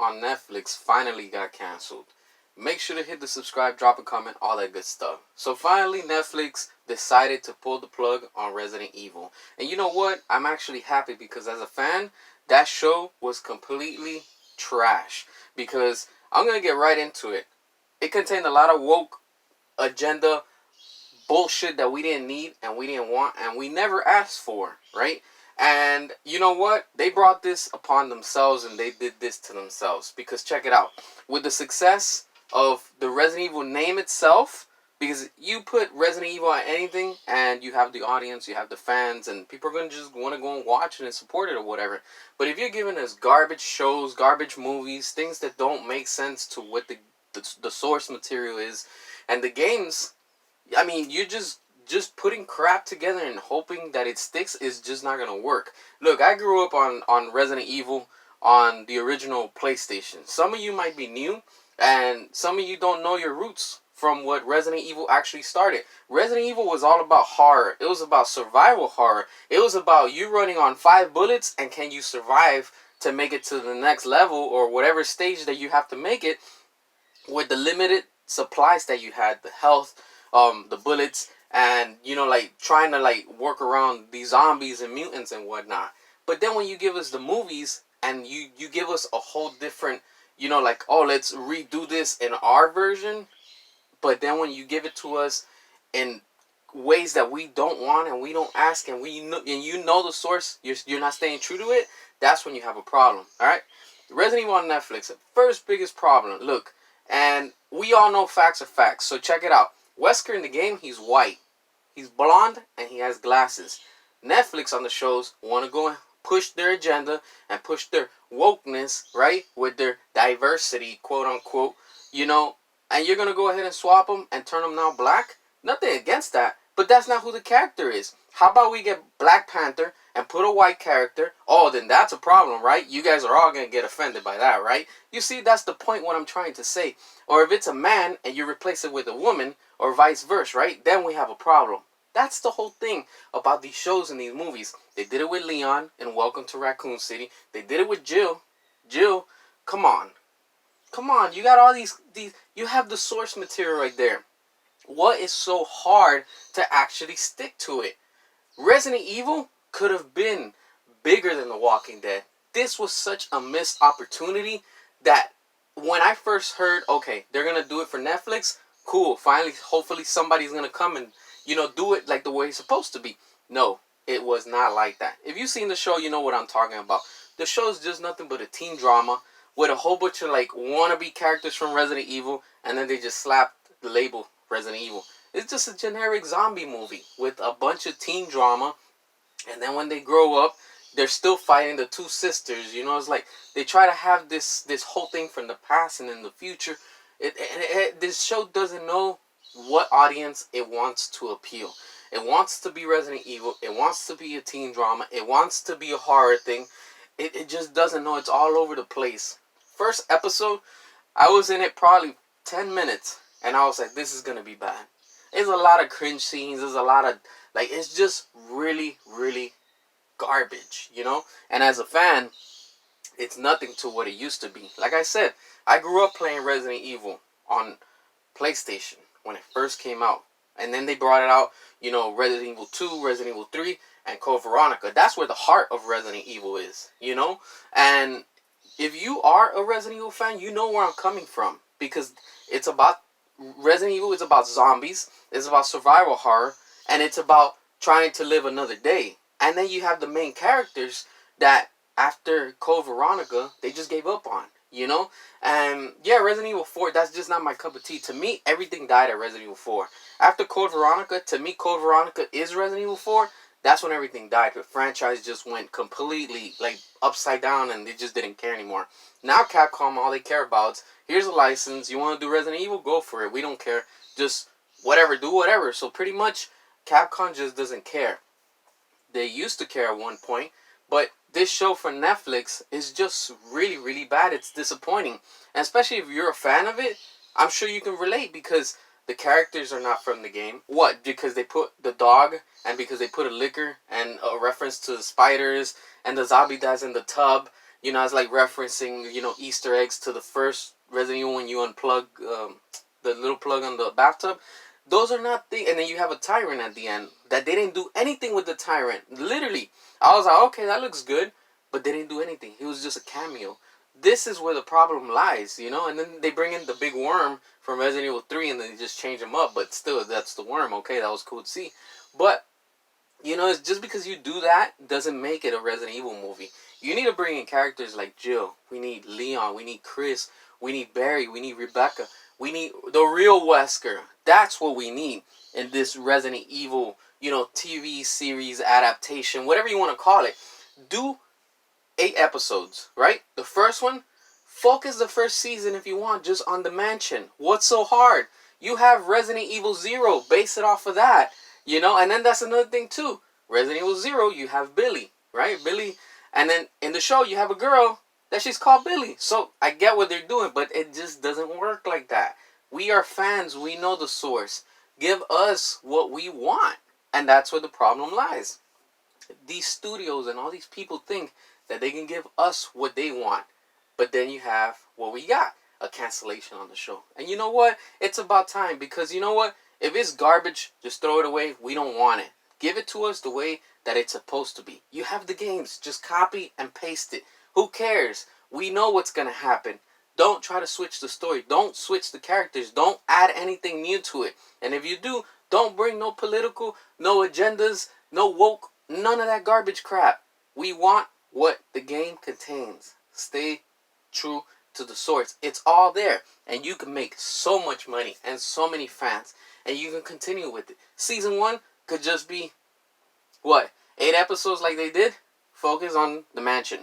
on Netflix finally got canceled. Make sure to hit the subscribe, drop a comment, all that good stuff. So finally, Netflix decided to pull the plug on Resident Evil. And you know what? I'm actually happy because as a fan, that show was completely trash. Because I'm going to get right into it. It contained a lot of woke agenda bullshit that we didn't need and we didn't want and we never asked for, right? And you know what? They brought this upon themselves and they did this to themselves. Because check it out. With the success of the Resident Evil name itself, because you put Resident Evil on anything and you have the audience, you have the fans, and people are going to just want to go and watch it and support it or whatever. But if you're giving us garbage shows, garbage movies, things that don't make sense to what the source material is, and the games, I mean, you're just putting crap together and hoping that it sticks is just not gonna work. Look, I grew up on Resident Evil on the original PlayStation. Some of you might be new, and some of you don't know your roots from what Resident Evil actually started. Resident Evil was all about horror. It was about survival horror. It was about you running on 5 bullets and can you survive to make it to the next level or whatever stage that you have to make it with the limited supplies that you had, the health, the bullets, and like trying to like work around these zombies and mutants and whatnot. But then when you give us the movies and you give us a whole different, like, oh, let's redo this in our version. But then when you give it to us in ways that we don't want and we don't ask and you know the source, you're not staying true to it. That's when you have a problem. All right, Resident Evil on Netflix. First biggest problem. Look, and we all know facts are facts. So check it out. Wesker in the game, he's white. He's blonde and he has glasses. Netflix on the shows want to go and push their agenda and push their wokeness, right? With their diversity, quote unquote, and you're going to go ahead and swap them and turn them now black? Nothing against that, but that's not who the character is. How about we get Black Panther and put a white character? Oh, then that's a problem, right? You guys are all going to get offended by that, right? You see, that's the point what I'm trying to say. Or if it's a man and you replace it with a woman, or vice versa, right? Then we have a problem. That's the whole thing about these shows and these movies. They did it with Leon in Welcome to Raccoon City. They did it with Jill. Jill, come on. Come on, you got all these, you have the source material right there. What is so hard to actually stick to it? Resident Evil could have been bigger than The Walking Dead. This was such a missed opportunity that when I first heard, okay, they're going to do it for Netflix, cool, finally, hopefully somebody's going to come and, do it like the way it's supposed to be. No, it was not like that. If you've seen the show, you know what I'm talking about. The show's just nothing but a teen drama with a whole bunch of, like, wannabe characters from Resident Evil, and then they just slapped the label Resident Evil. It's just a generic zombie movie with a bunch of teen drama, and then when they grow up, they're still fighting the two sisters. It's like they try to have this whole thing from the past and in the future. This show doesn't know what audience it wants to appeal. It wants to be Resident Evil. It wants to be a teen drama. It wants to be a horror thing. It just doesn't know. It's all over the place. First episode, I was in it probably 10 minutes. And I was like, this is going to be bad. There's a lot of cringe scenes. There's a lot of, like, it's just really, really garbage, And as a fan, it's nothing to what it used to be. Like I said, I grew up playing Resident Evil on PlayStation when it first came out. And then they brought it out, Resident Evil 2, Resident Evil 3, and Code Veronica. That's where the heart of Resident Evil is, And if you are a Resident Evil fan, you know where I'm coming from. Because it's about, Resident Evil is about zombies, it's about survival horror, and it's about trying to live another day. And then you have the main characters that after Code Veronica, they just gave up on, And yeah, Resident Evil 4, that's just not my cup of tea. To me, everything died at Resident Evil 4. After Code Veronica, to me, Code Veronica is Resident Evil 4. That's when everything died. The franchise just went completely, like, upside down and they just didn't care anymore. Now Capcom, all they care about is, here's a license. You want to do Resident Evil? Go for it. We don't care. Just whatever. Do whatever. So pretty much, Capcom just doesn't care. They used to care at one point, but this show for Netflix is just really, really bad. It's disappointing. And especially if you're a fan of it, I'm sure you can relate because the characters are not from the game. What? Because they put the dog and because they put a liquor and a reference to the spiders and the zombie dies in the tub. You know, it's like referencing, Easter eggs to the first Resident Evil when you unplug the little plug on the bathtub. Those are not things. And then you have a tyrant at the end that they didn't do anything with the tyrant. Literally, I was like, okay, that looks good, but they didn't do anything. He was just a cameo. This is where the problem lies, And then they bring in the big worm from Resident Evil 3 and then they just change him up, but still, that's the worm. Okay, that was cool to see. But, it's just because you do that doesn't make it a Resident Evil movie. You need to bring in characters like Jill. We need Leon. We need Chris. We need Barry. We need Rebecca. We need the real Wesker. That's what we need in this Resident Evil, TV series adaptation, whatever you want to call it. Do 8 episodes, right? The first one, focus the first season if you want just on the mansion. What's so hard? You have Resident Evil 0. Base it off of that, And then that's another thing too. Resident Evil 0, you have Billy, right? Billy. And then in the show, you have a girl that she's called Billy. So I get what they're doing, but it just doesn't work like that. We are fans. We know the source. Give us what we want. And that's where the problem lies. These studios and all these people think that they can give us what they want. But then you have what we got. A cancellation on the show. And you know what? It's about time. Because you know what? If it's garbage, just throw it away. We don't want it. Give it to us the way that it's supposed to be. You have the games. Just copy and paste it. Who cares? We know what's going to happen. Don't try to switch the story. Don't switch the characters. Don't add anything new to it. And if you do, don't bring no political, no agendas, no woke, none of that garbage crap. We want what the game contains. Stay true to the source. It's all there. And you can make so much money and so many fans. And you can continue with it. Season 1 could just be, 8 episodes like they did? Focus on the mansion.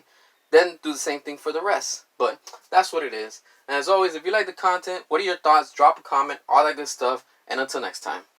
Then do the same thing for the rest. But that's what it is. And as always, if you like the content, what are your thoughts? Drop a comment, all that good stuff. And until next time.